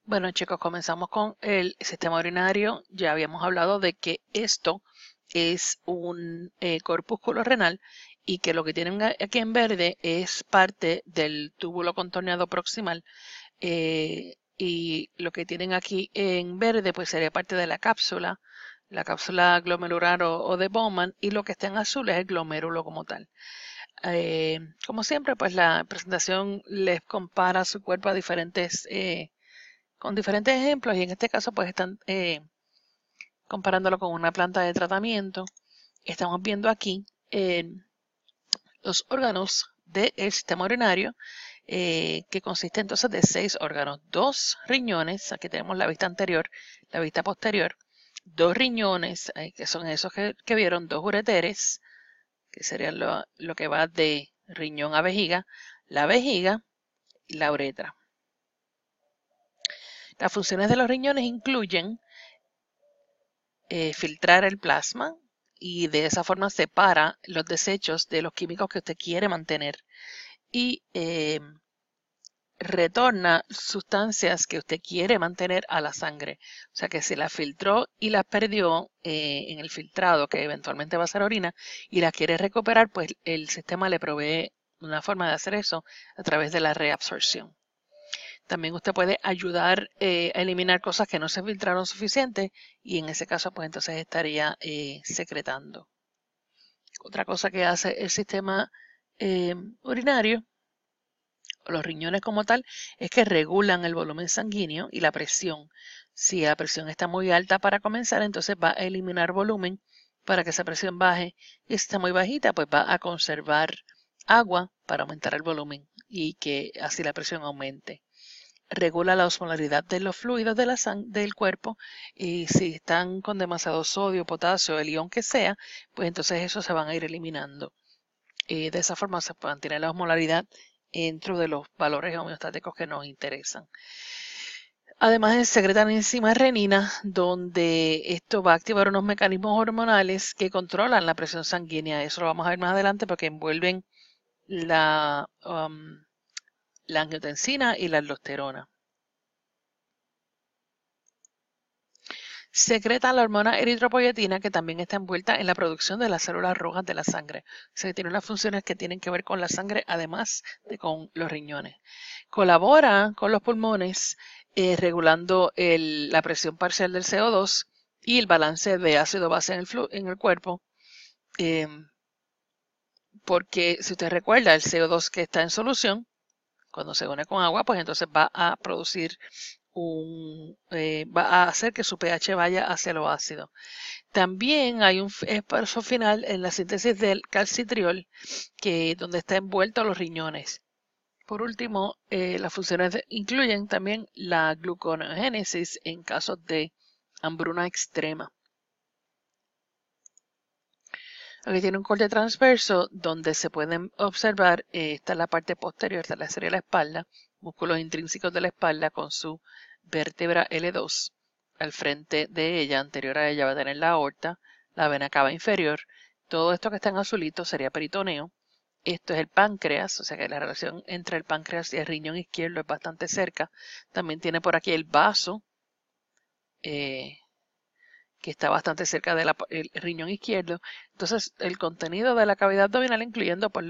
Bueno, chicos, comenzamos con el sistema urinario. Ya habíamos hablado de que esto es un corpúsculo renal y que lo que tienen aquí en verde es parte del túbulo contorneado proximal, y lo que tienen aquí en verde pues sería parte de la cápsula glomerular o de Bowman, y lo que está en azul es el glomérulo como tal. Como siempre, pues la presentación les compara su cuerpo a con diferentes ejemplos, y en este caso pues están comparándolo con una planta de tratamiento. Estamos viendo aquí los órganos del sistema urinario, que consiste entonces de 6 órganos: 2 riñones, aquí tenemos la vista anterior, la vista posterior, 2 riñones, que son esos que vieron, 2 ureteres, que serían lo que va de riñón a vejiga, la vejiga y la uretra. Las funciones de los riñones incluyen filtrar el plasma, y de esa forma separa los desechos de los químicos que usted quiere mantener, y retorna sustancias que usted quiere mantener a la sangre. O sea que si las filtró y las perdió en el filtrado, que eventualmente va a ser orina, y las quiere recuperar, pues el sistema le provee una forma de hacer eso a través de la reabsorción. También usted puede ayudar a eliminar cosas que no se filtraron suficiente, y en ese caso pues entonces estaría secretando. Otra cosa que hace el sistema urinario, o los riñones como tal, es que regulan el volumen sanguíneo y la presión. Si la presión está muy alta para comenzar, entonces va a eliminar volumen para que esa presión baje, y si está muy bajita, pues va a conservar agua para aumentar el volumen y que así la presión aumente. Regula la osmolaridad de los fluidos de del cuerpo, y si están con demasiado sodio, potasio, el ion que sea, pues entonces esos se van a ir eliminando. De esa forma se mantiene la osmolaridad dentro de los valores homeostáticos que nos interesan. Además, secretan enzimas renina, donde esto va a activar unos mecanismos hormonales que controlan la presión sanguínea. Eso lo vamos a ver más adelante, porque envuelven la angiotensina y la aldosterona. Secreta la hormona eritropoyetina, que también está envuelta en la producción de las células rojas de la sangre. O sea, que tiene unas funciones que tienen que ver con la sangre, además de con los riñones. Colabora con los pulmones, regulando la presión parcial del CO2 y el balance de ácido-base en el cuerpo. Porque si usted recuerda, el CO2 que está en solución, cuando se une con agua, pues entonces va a producir va a hacer que su pH vaya hacia lo ácido. También hay un esfuerzo final en la síntesis del calcitriol, donde está envuelto los riñones. Por último, las funciones incluyen también la gluconeogénesis en casos de hambruna extrema. Aquí tiene un corte transverso donde se pueden observar, esta es la parte posterior, esta sería la espalda, músculos intrínsecos de la espalda con su vértebra L2. Al frente de ella, anterior a ella, va a tener la aorta, la vena cava inferior. Todo esto que está en azulito sería peritoneo. Esto es el páncreas, o sea que la relación entre el páncreas y el riñón izquierdo es bastante cerca. También tiene por aquí el vaso, que está bastante cerca del riñón izquierdo. Entonces, el contenido de la cavidad abdominal, incluyendo pues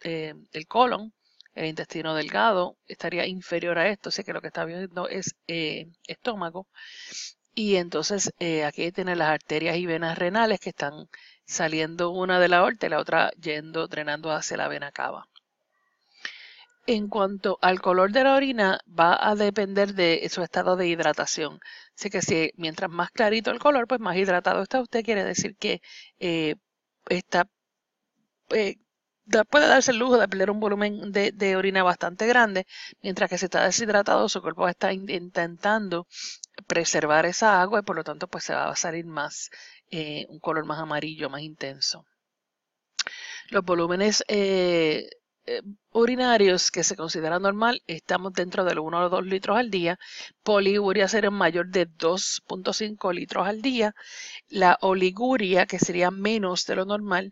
el colon, el intestino delgado, estaría inferior a esto, así que lo que está viendo es estómago. Y entonces aquí tiene las arterias y venas renales, que están saliendo una de la aorta y la otra drenando hacia la vena cava. En cuanto al color de la orina, va a depender de su estado de hidratación. Así que si mientras más clarito el color, pues más hidratado está usted. Quiere decir que está, eh, puede darse el lujo de perder un volumen de orina bastante grande, mientras que si está deshidratado, su cuerpo está intentando preservar esa agua, y por lo tanto pues se va a salir más, un color más amarillo, más intenso. Los volúmenes urinarios que se consideran normal, estamos dentro de los 1 o 2 litros al día. Poliuria sería mayor de 2.5 litros al día. La oliguria, que sería menos de lo normal,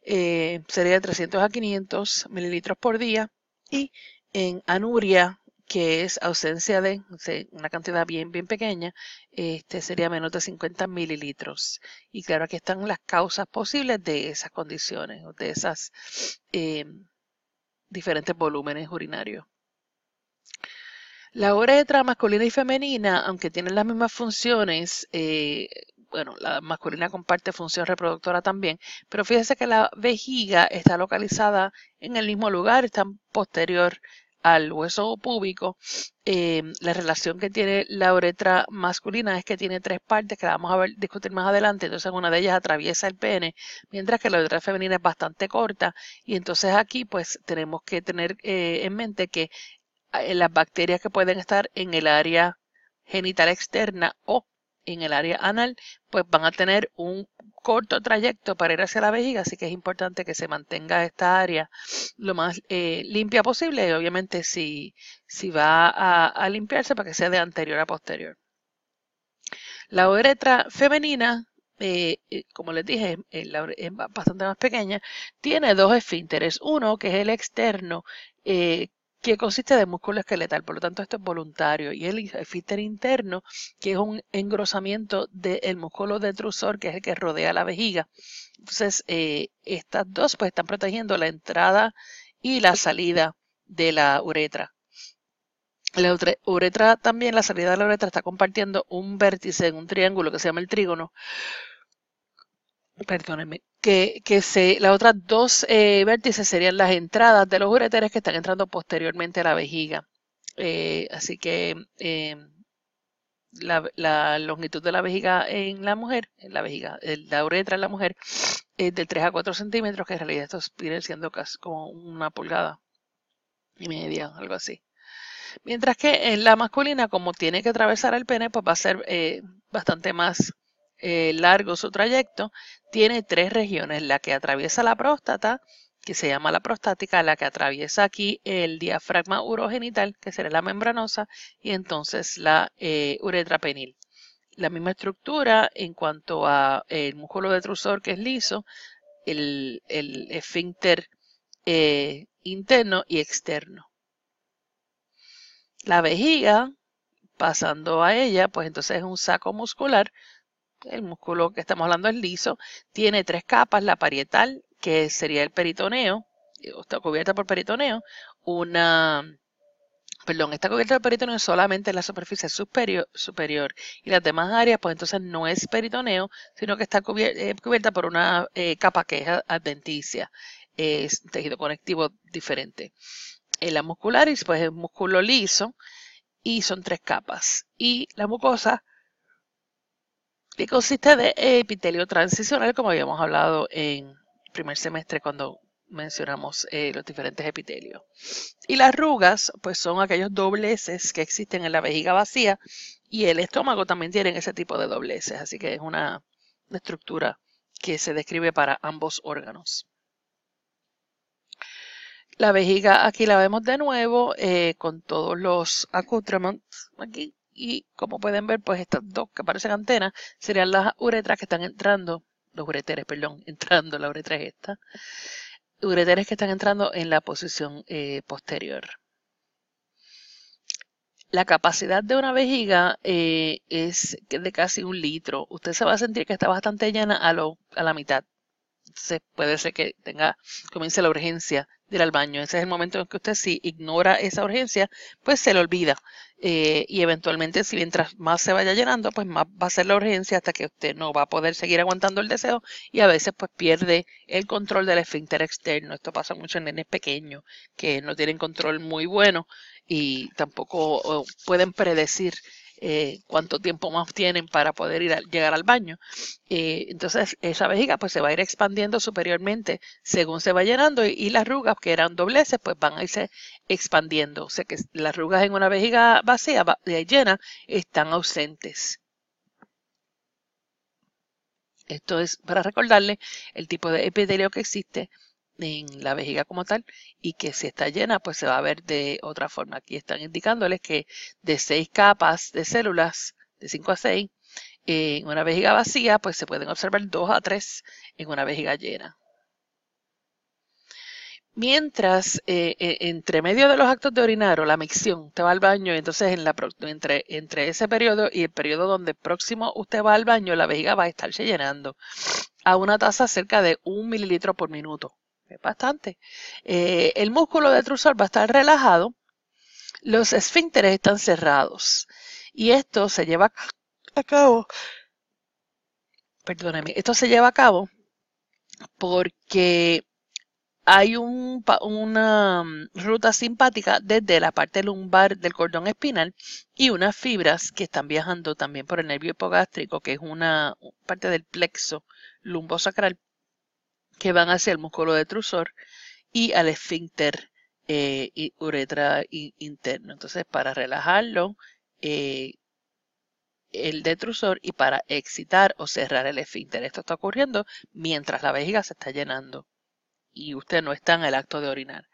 sería de 300 a 500 mililitros por día. Y en anuria, que es ausencia de una cantidad bien pequeña, sería menos de 50 mililitros. Y claro, aquí están las causas posibles de esas condiciones, o de esas diferentes volúmenes urinarios. La uretra masculina y femenina, aunque tienen las mismas funciones, bueno, la masculina comparte función reproductora también, pero fíjese que la vejiga está localizada en el mismo lugar, está posterior al hueso púbico. La relación que tiene la uretra masculina es que tiene tres partes que la vamos a discutir más adelante. Entonces una de ellas atraviesa el pene, mientras que la uretra femenina es bastante corta. Y entonces aquí pues tenemos que tener en mente que las bacterias que pueden estar en el área genital externa o en el área anal, pues van a tener un corto trayecto para ir hacia la vejiga, así que es importante que se mantenga esta área lo más limpia posible y obviamente si va a limpiarse para que sea de anterior a posterior. La uretra femenina, como les dije, es bastante más pequeña, tiene dos esfínteres, uno que es el externo, que consiste de músculo esqueletal, por lo tanto esto es voluntario, y el esfínter interno, que es un engrosamiento del músculo detrusor, que es el que rodea la vejiga. Entonces, estas dos pues están protegiendo la entrada y la salida de la uretra. La uretra también, la salida de la uretra está compartiendo un vértice en un triángulo que se llama el trígono. Perdónenme. Las otras dos vértices serían las entradas de los ureteres que están entrando posteriormente a la vejiga. Así que la longitud de la vejiga en la mujer, la uretra en la mujer, es de 3 a 4 centímetros, que en realidad esto viene siendo casi como una pulgada y media, algo así. Mientras que en la masculina, como tiene que atravesar el pene, pues va a ser bastante más largo su trayecto. Tiene tres regiones: la que atraviesa la próstata, que se llama la prostática, la que atraviesa aquí el diafragma urogenital, que será la membranosa, y entonces la uretra penil. La misma estructura en cuanto a el músculo detrusor, que es liso, el esfínter interno y externo. La vejiga, pasando a ella, pues entonces es un saco muscular. El músculo que estamos hablando es liso. Tiene tres capas: la parietal, que sería el peritoneo, está cubierta por peritoneo. Está cubierta por peritoneo solamente en la superficie superior, y las demás áreas, pues entonces no es peritoneo, sino que está cubierta por una capa que es adventicia, es tejido conectivo diferente. La muscularis, pues es músculo liso, y son tres capas. Y la mucosa, que consiste de epitelio transicional, como habíamos hablado en primer semestre cuando mencionamos los diferentes epitelios. Y las arrugas, pues son aquellos dobleces que existen en la vejiga vacía, y el estómago también tiene ese tipo de dobleces, así que es una estructura que se describe para ambos órganos. La vejiga aquí la vemos de nuevo con todos los accoutrements aquí, y como pueden ver, pues estas dos que parecen antenas serían las uretras que están entrando, los ureteres, perdón, entrando, la uretra es esta, ureteres que están entrando en la posición posterior. La capacidad de una vejiga es de casi 1 litro. Usted se va a sentir que está bastante llena a la mitad. Entonces puede ser que comience la urgencia de ir al baño. Ese es el momento en que usted, si ignora esa urgencia, pues se le olvida. Y eventualmente, si mientras más se vaya llenando, pues más va a ser la urgencia, hasta que usted no va a poder seguir aguantando el deseo, y a veces pues pierde el control del esfínter externo. Esto pasa mucho en nenes pequeños que no tienen control muy bueno y tampoco pueden predecir cuánto tiempo más tienen para poder llegar al baño. Entonces esa vejiga pues se va a ir expandiendo superiormente según se va llenando, y las arrugas, que eran dobleces, pues van a irse expandiendo. O sea que las arrugas en una vejiga vacía, llena, están ausentes. Esto es para recordarle el tipo de epitelio que existe en la vejiga como tal, y que si está llena pues se va a ver de otra forma. Aquí están indicándoles que de 6 capas de células, de 5 a 6, en una vejiga vacía, pues se pueden observar 2 a 3 en una vejiga llena. Mientras, entre medio de los actos de orinar o la micción, usted va al baño y entonces entre ese periodo y el periodo donde próximo usted va al baño, la vejiga va a estarse llenando a una tasa cerca de 1 mililitro por minuto. Es bastante. El músculo detrusor va a estar relajado, los esfínteres están cerrados y esto se lleva a cabo, perdóneme, esto se lleva a cabo porque hay una ruta simpática desde la parte lumbar del cordón espinal y unas fibras que están viajando también por el nervio hipogástrico, que es una parte del plexo lumbosacral, que van hacia el músculo detrusor y al esfínter y uretra interno. Entonces, para relajarlo, el detrusor y para excitar o cerrar el esfínter. Esto está ocurriendo mientras la vejiga se está llenando y usted no está en el acto de orinar.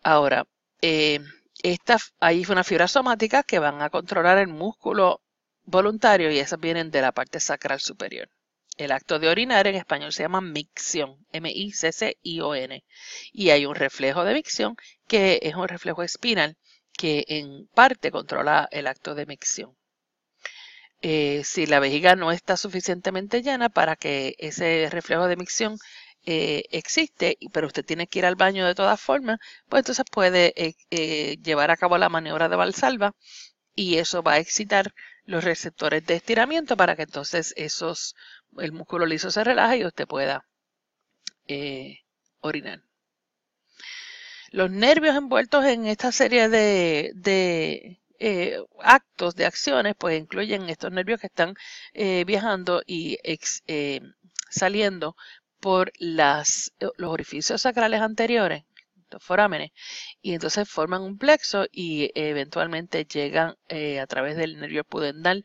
Ahora, hay unas fibras somáticas que van a controlar el músculo voluntario y esas vienen de la parte sacral superior. El acto de orinar en español se llama micción, M-I-C-C-I-O-N. Y hay un reflejo de micción que es un reflejo espinal que en parte controla el acto de micción. Si la vejiga no está suficientemente llena para que ese reflejo de micción existe, pero usted tiene que ir al baño de todas formas, pues entonces puede llevar a cabo la maniobra de Valsalva y eso va a excitar los receptores de estiramiento para que entonces el músculo liso se relaje y usted pueda orinar. Los nervios envueltos en esta serie de actos, de acciones, pues incluyen estos nervios que están viajando y saliendo por los orificios sacrales anteriores, los forámenes, y entonces forman un plexo y eventualmente llegan a través del nervio pudendal,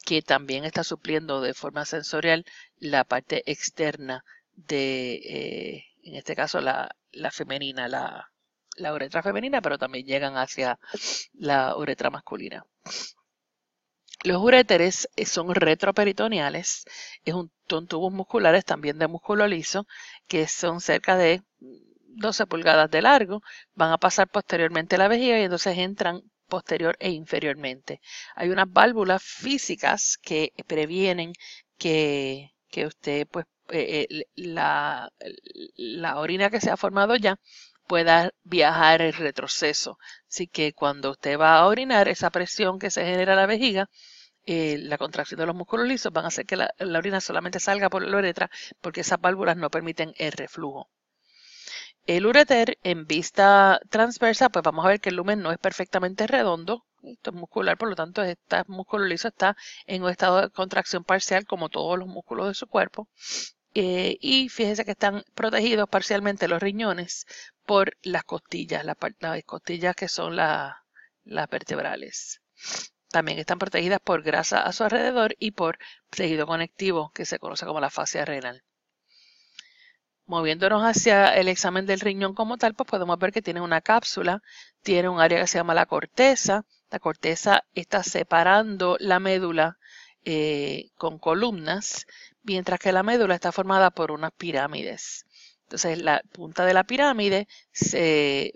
que también está supliendo de forma sensorial la parte externa de, en este caso, la femenina, la uretra femenina, pero también llegan hacia la uretra masculina. Los uréteres son retroperitoneales, son tubos musculares también de músculo liso, que son cerca de 12 pulgadas de largo, van a pasar posteriormente a la vejiga y entonces entran posterior e inferiormente. Hay unas válvulas físicas que previenen que usted, pues, la orina que se ha formado ya pueda viajar el retroceso. Así que cuando usted va a orinar, esa presión que se genera en la vejiga, la contracción de los músculos lisos van a hacer que la orina solamente salga por la uretra porque esas válvulas no permiten el reflujo. El ureter en vista transversa, pues vamos a ver que el lumen no es perfectamente redondo, esto es muscular, por lo tanto este músculo liso está en un estado de contracción parcial como todos los músculos de su cuerpo. Y fíjense que están protegidos parcialmente los riñones por las costillas, las costillas que son las vertebrales. También están protegidas por grasa a su alrededor y por tejido conectivo que se conoce como la fascia renal. Moviéndonos hacia el examen del riñón como tal, pues podemos ver que tiene una cápsula, tiene un área que se llama la corteza. La corteza está separando la médula con columnas, mientras que la médula está formada por unas pirámides. Entonces la punta de la pirámide se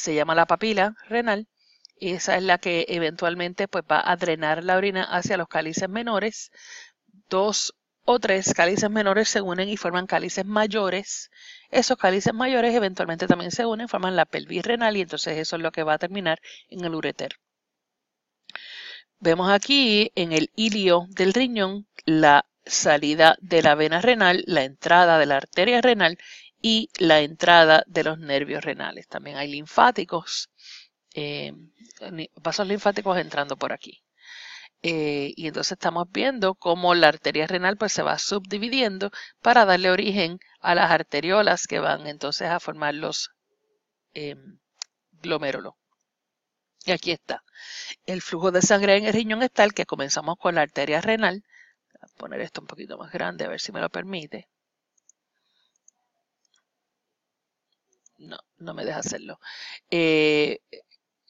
llama la papila renal. Y esa es la que eventualmente pues, va a drenar la orina hacia los cálices menores. 2 o 3 cálices menores se unen y forman cálices mayores. Esos cálices mayores eventualmente también se unen, forman la pelvis renal y entonces eso es lo que va a terminar en el ureter. Vemos aquí en el ilio del riñón la salida de la vena renal, la entrada de la arteria renal y la entrada de los nervios renales. También hay linfáticos, vasos linfáticos entrando por aquí. Y entonces estamos viendo cómo la arteria renal pues se va subdividiendo para darle origen a las arteriolas que van entonces a formar los glomérulos. Y aquí está. El flujo de sangre en el riñón es tal que comenzamos con la arteria renal. Voy a poner esto un poquito más grande a ver si me lo permite. No, no me deja hacerlo.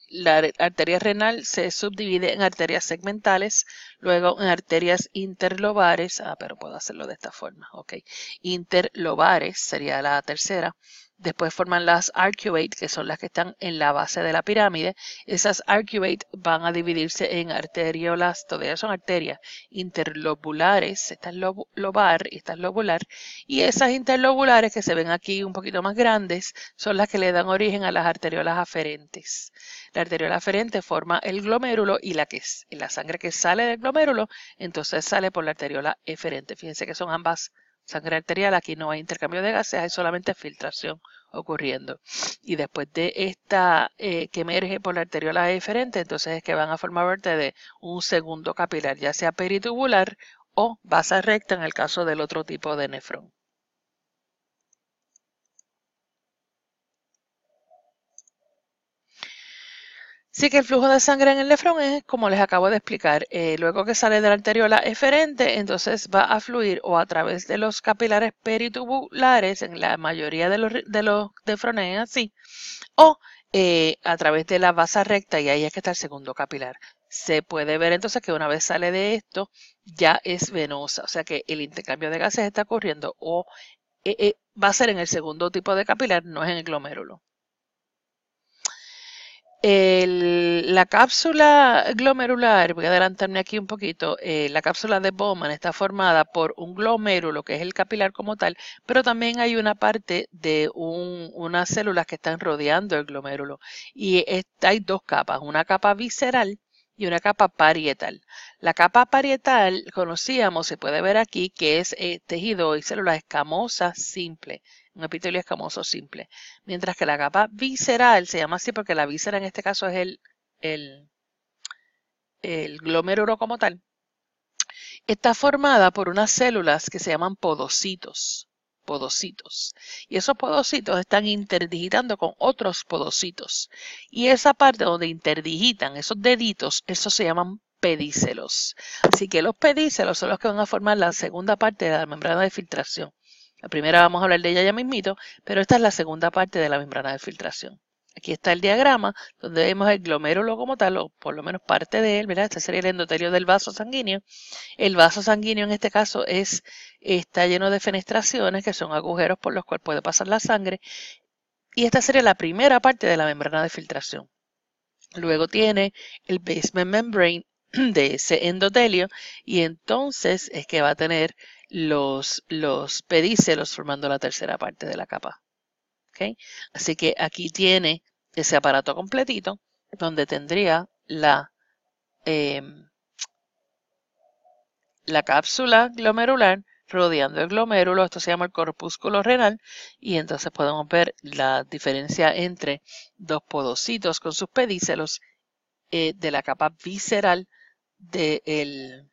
La arteria renal se subdivide en arterias segmentales, luego en arterias interlobares, pero puedo hacerlo de esta forma, ok. Interlobares sería la tercera, Después forman las arcuate, que son las que están en la base de la pirámide. Esas arcuate van a dividirse en arteriolas, todavía son arterias interlobulares, esta es lobar y esta es lobular. Y esas interlobulares que se ven aquí un poquito más grandes son las que le dan origen a las arteriolas aferentes. La arteriola aferente forma el glomérulo y la sangre que sale del glomérulo entonces sale por la arteriola eferente. Fíjense que son ambas sangre arterial, aquí no hay intercambio de gases, hay solamente filtración ocurriendo. Y después de esta que emerge por la arteriola eferente, entonces es que van a formar parte de un segundo capilar, ya sea peritubular o vasa recta en el caso del otro tipo de nefrón. Sí que el flujo de sangre en el nefrón es como les acabo de explicar. Luego que sale de la arteriola eferente, entonces va a fluir o a través de los capilares peritubulares, en la mayoría de los nefrones es así, o a través de la vasa recta, y ahí es que está el segundo capilar. Se puede ver entonces que una vez sale de esto, ya es venosa, o sea que el intercambio de gases está ocurriendo o va a ser en el segundo tipo de capilar, no es en el glomérulo. La cápsula glomerular, voy a adelantarme aquí un poquito, la cápsula de Bowman está formada por un glomérulo, que es el capilar como tal, pero también hay una parte de unas células que están rodeando el glomérulo. Y hay dos capas, una capa visceral y una capa parietal. La capa parietal conocíamos, se puede ver aquí, que es tejido y células escamosas simples, un epitelio escamoso simple. Mientras que la capa visceral se llama así porque la víscera en este caso es el glomérulo como tal. Está formada por unas células que se llaman podocitos. Podocitos. Y esos podocitos están interdigitando con otros podocitos. Y esa parte donde interdigitan esos deditos, esos se llaman pedícelos. Así que los pedícelos son los que van a formar la segunda parte de la membrana de filtración. La primera vamos a hablar de ella ya mismito, pero esta es la segunda parte de la membrana de filtración. Aquí está el diagrama donde vemos el glomérulo como tal, o por lo menos parte de él, ¿verdad? Este sería el endotelio del vaso sanguíneo. El vaso sanguíneo en este caso está lleno de fenestraciones, que son agujeros por los cuales puede pasar la sangre. Y esta sería la primera parte de la membrana de filtración. Luego tiene el basement membrane de ese endotelio y entonces es que va a tener los pedícelos formando la tercera parte de la capa. ¿Okay? Así que aquí tiene ese aparato completito donde tendría la cápsula glomerular rodeando el glomérulo, esto se llama el corpúsculo renal, y entonces podemos ver la diferencia entre dos podocitos con sus pedícelos de la capa visceral del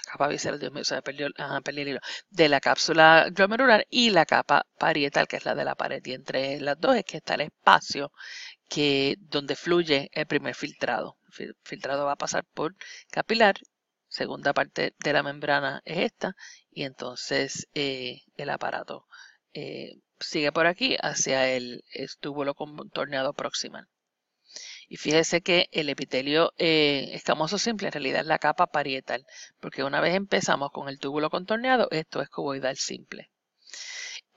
capa visceral, Dios mío, se me perdió, perdí el hilo, de la cápsula glomerular y la capa parietal, que es la de la pared, y entre las dos es que está el espacio donde fluye el primer filtrado. El filtrado va a pasar por capilar, segunda parte de la membrana es esta, y entonces el aparato sigue por aquí hacia el túbulo contorneado proximal. Y fíjese que el epitelio escamoso simple en realidad es la capa parietal, porque una vez empezamos con el túbulo contorneado, esto es cuboidal simple.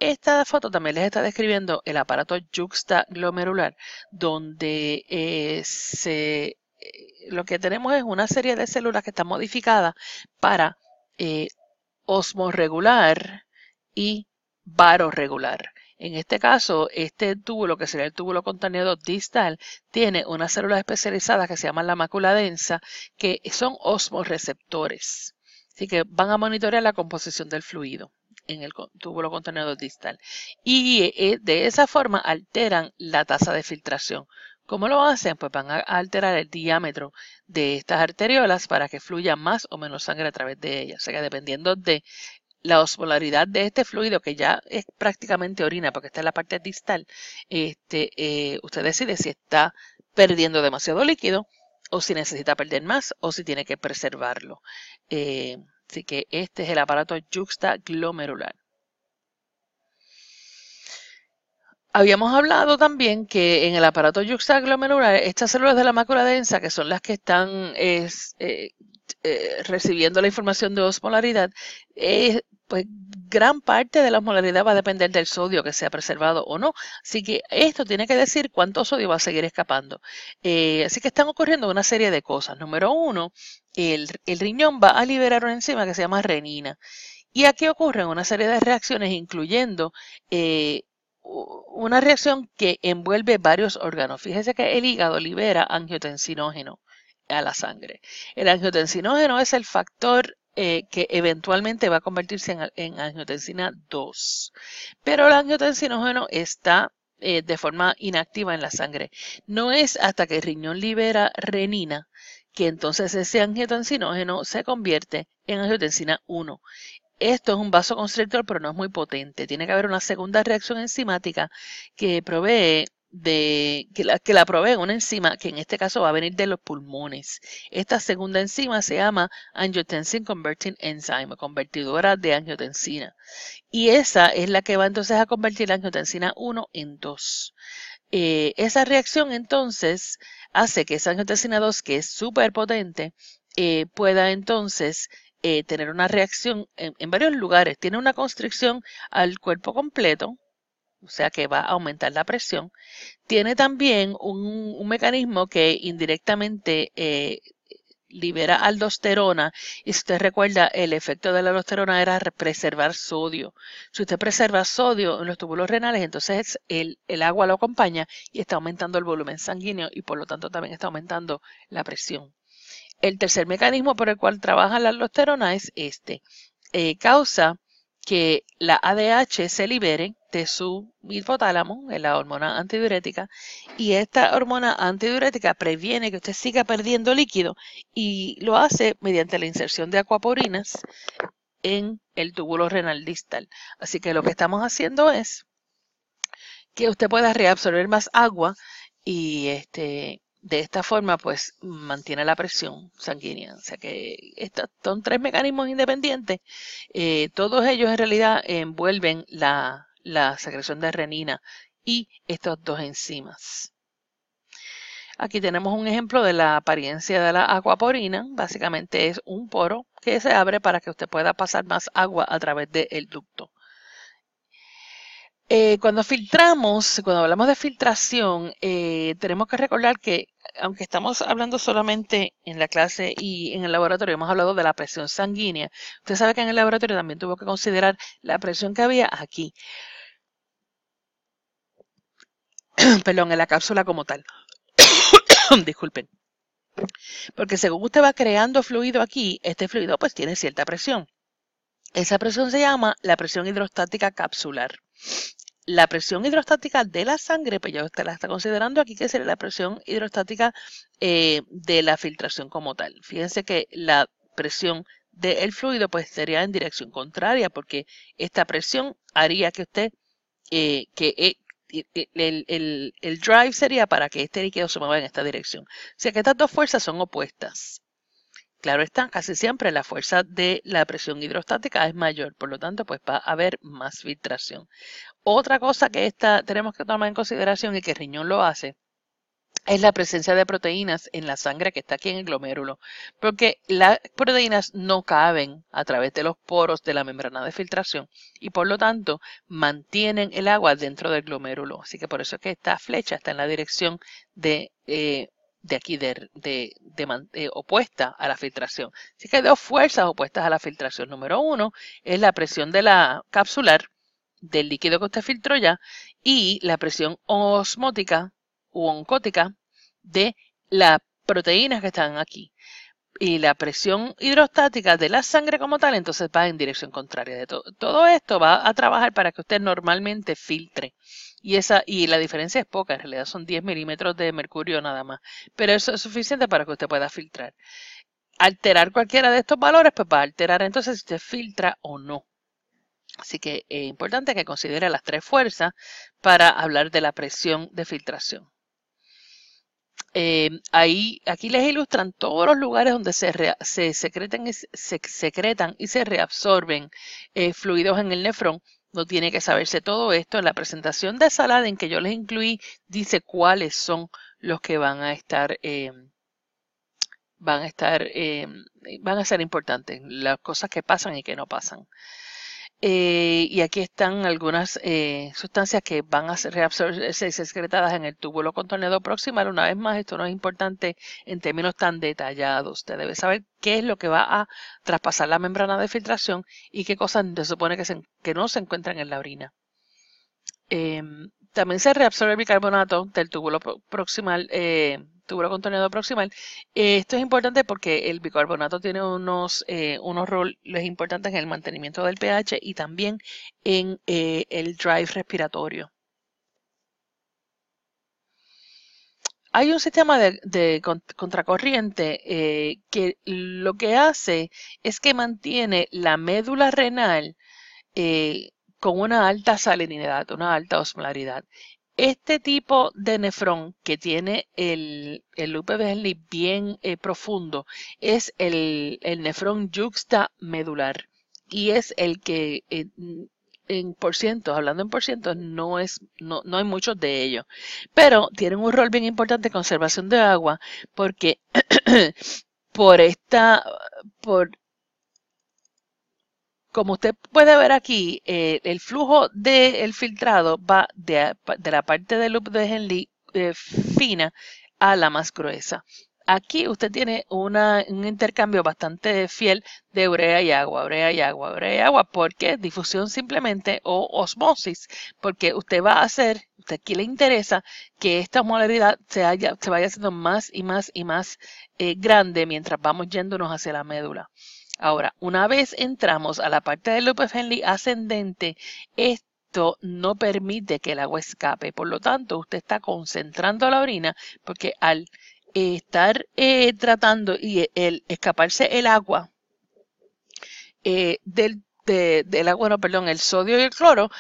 Esta foto también les está describiendo el aparato yuxtaglomerular, donde lo que tenemos es una serie de células que están modificadas para osmorregular y varorregular. En este caso, este túbulo, que sería el túbulo contorneado distal, tiene unas células especializadas que se llaman la mácula densa, que son osmoreceptores. Así que van a monitorear la composición del fluido en el túbulo contorneado distal. Y de esa forma alteran la tasa de filtración. ¿Cómo lo hacen? Pues van a alterar el diámetro de estas arteriolas para que fluya más o menos sangre a través de ellas. O sea que dependiendo de la osmolaridad de este fluido, que ya es prácticamente orina porque está en la parte distal, usted decide si está perdiendo demasiado líquido o si necesita perder más o si tiene que preservarlo. Así que este es el aparato yuxtaglomerular. Habíamos hablado también que en el aparato yuxtaglomerular, estas células de la mácula densa, que son las que están recibiendo la información de osmolaridad, pues gran parte de la osmolaridad va a depender del sodio que sea preservado o no. Así que esto tiene que decir cuánto sodio va a seguir escapando. Así que están ocurriendo una serie de cosas. Número uno, el riñón va a liberar una enzima que se llama renina. Y aquí ocurren una serie de reacciones, incluyendo una reacción que envuelve varios órganos. Fíjese que el hígado libera angiotensinógeno a la sangre. El angiotensinógeno es el factor que eventualmente va a convertirse en angiotensina 2. Pero el angiotensinógeno está de forma inactiva en la sangre. No es hasta que el riñón libera renina que entonces ese angiotensinógeno se convierte en angiotensina 1. Esto es un vasoconstrictor, pero no es muy potente. Tiene que haber una segunda reacción enzimática que provee que la provee una enzima que en este caso va a venir de los pulmones. Esta segunda enzima se llama angiotensin converting enzyme, convertidora de angiotensina. Y esa es la que va entonces a convertir la angiotensina 1 en 2. Esa reacción entonces hace que esa angiotensina 2, que es súper potente, pueda entonces tener una reacción en varios lugares. Tiene una constricción al cuerpo completo, o sea que va a aumentar la presión. Tiene también un mecanismo que indirectamente libera aldosterona, y si usted recuerda, el efecto de la aldosterona era preservar sodio. Si usted preserva sodio en los túbulos renales, entonces el agua lo acompaña y está aumentando el volumen sanguíneo y por lo tanto también está aumentando la presión. El tercer mecanismo por el cual trabaja la aldosterona es este. Causa que la ADH se libere de su hipotálamo, la hormona antidiurética, y esta hormona antidiurética previene que usted siga perdiendo líquido y lo hace mediante la inserción de aquaporinas en el túbulo renal distal. Así que lo que estamos haciendo es que usted pueda reabsorber más agua y de esta forma pues mantiene la presión sanguínea. O sea que estos son tres mecanismos independientes. Todos ellos en realidad envuelven la secreción de renina y estas dos enzimas. Aquí tenemos un ejemplo de la apariencia de la aquaporina. Básicamente es un poro que se abre para que usted pueda pasar más agua a través del ducto. Cuando filtramos, cuando hablamos de filtración, tenemos que recordar que, aunque estamos hablando solamente en la clase y en el laboratorio, hemos hablado de la presión sanguínea. Usted sabe que en el laboratorio también tuvo que considerar la presión que había aquí. Perdón, en la cápsula como tal. Disculpen. Porque según usted va creando fluido aquí, este fluido pues tiene cierta presión. Esa presión se llama la presión hidrostática capsular. La presión hidrostática de la sangre, pues ya usted la está considerando aquí, que sería la presión hidrostática de la filtración como tal. Fíjense que la presión del fluido pues sería en dirección contraria, porque esta presión haría que usted, el drive sería para que este líquido se mueva en esta dirección. O sea que estas dos fuerzas son opuestas. Claro está, casi siempre la fuerza de la presión hidrostática es mayor, por lo tanto pues va a haber más filtración. Otra cosa que tenemos que tomar en consideración y que el riñón lo hace es la presencia de proteínas en la sangre que está aquí en el glomérulo, porque las proteínas no caben a través de los poros de la membrana de filtración y por lo tanto mantienen el agua dentro del glomérulo. Así que por eso es que esta flecha está en la dirección de aquí, opuesta a la filtración. Así que hay dos fuerzas opuestas a la filtración. Número uno es la presión de la capsular del líquido que usted filtró ya y la presión osmótica u oncótica de las proteínas que están aquí. Y la presión hidrostática de la sangre como tal, entonces va en dirección contraria. Todo esto va a trabajar para que usted normalmente filtre. Y la diferencia es poca, en realidad son 10 milímetros de mercurio nada más. Pero eso es suficiente para que usted pueda filtrar. Alterar cualquiera de estos valores, pues va a alterar entonces si usted filtra o no. Así que es importante que considere las tres fuerzas para hablar de la presión de filtración. Aquí les ilustran todos los lugares donde se secretan y se reabsorben fluidos en el nefrón. No tiene que saberse todo esto. En la presentación de Saladin que yo les incluí, dice cuáles son los que van a estar van a ser importantes, las cosas que pasan y que no pasan. Y aquí están algunas sustancias que van a ser reabsorberse y ser secretadas en el túbulo contorneado proximal. Una vez más, esto no es importante en términos tan detallados. Usted debe saber qué es lo que va a traspasar la membrana de filtración y qué cosas se supone que no se encuentran en la orina. También se reabsorbe el bicarbonato del proximal, túbulo contorneado proximal. Esto es importante porque el bicarbonato tiene unos roles importantes en el mantenimiento del pH y también en el drive respiratorio. Hay un sistema de contracorriente que lo que hace es que mantiene la médula renal con una alta salinidad, una alta osmolaridad. Este tipo de nefrón que tiene el loop Evenly bien profundo es el nefrón yuxtamedular y es el que en por ciento, hablando en por ciento, no hay muchos de ellos, pero tienen un rol bien importante en conservación de agua porque por esta, por como usted puede ver aquí, el flujo del filtrado va de la parte del loop de Henle fina a la más gruesa. Aquí usted tiene un intercambio bastante fiel de urea y agua, urea y agua, urea y agua. ¿Por qué? Difusión simplemente o osmosis, porque usted va a hacer, usted aquí le interesa que esta molaridad se vaya haciendo más y más y más grande mientras vamos yéndonos hacia la médula. Ahora, una vez entramos a la parte del loop Henle ascendente, esto no permite que el agua escape. Por lo tanto, usted está concentrando la orina porque al estar tratando y el escaparse el agua del agua, no, perdón, el sodio y el cloro,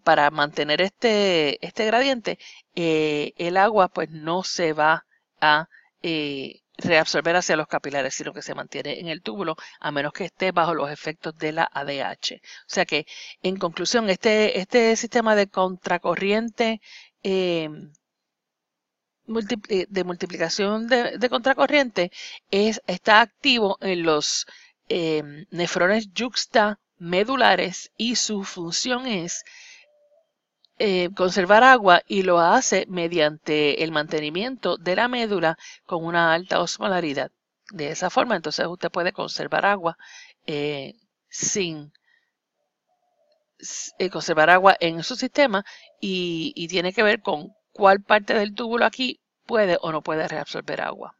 para mantener este gradiente, el agua pues no se va a reabsorber hacia los capilares, sino que se mantiene en el túbulo, a menos que esté bajo los efectos de la ADH. O sea que, en conclusión, este sistema de contracorriente de multiplicación de contracorriente está activo en los nefrones yuxtamedulares y su función es conservar agua y lo hace mediante el mantenimiento de la médula con una alta osmolaridad. De esa forma, entonces usted puede conservar agua sin conservar agua en su sistema y tiene que ver con cuál parte del túbulo aquí puede o no puede reabsorber agua.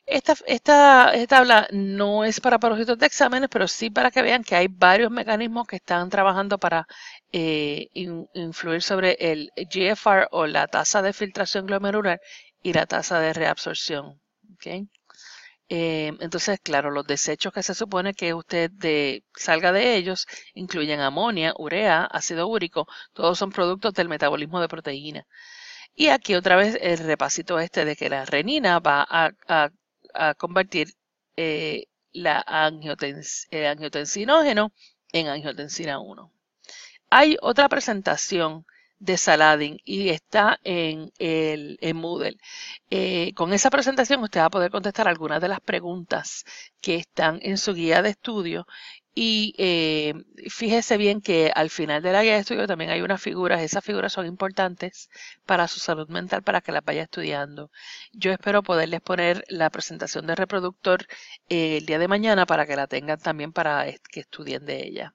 Esta tabla no es para propósitos de exámenes, pero sí para que vean que hay varios mecanismos que están trabajando para influir sobre el GFR o la tasa de filtración glomerular y la tasa de reabsorción. ¿Okay? Entonces, claro, los desechos que se supone que usted salga de ellos incluyen amonia, urea, ácido úrico, todos son productos del metabolismo de proteína. Y aquí otra vez el repasito de que la renina va a convertir el angiotensinógeno en angiotensina 1. Hay otra presentación de Saladin y está en Moodle. Con esa presentación usted va a poder contestar algunas de las preguntas que están en su guía de estudio y fíjese bien que al final de la guía de estudio también hay unas figuras. Esas figuras son importantes para su salud mental para que las vaya estudiando. Yo espero poderles poner la presentación de reproductor el día de mañana para que la tengan también para que estudien de ella.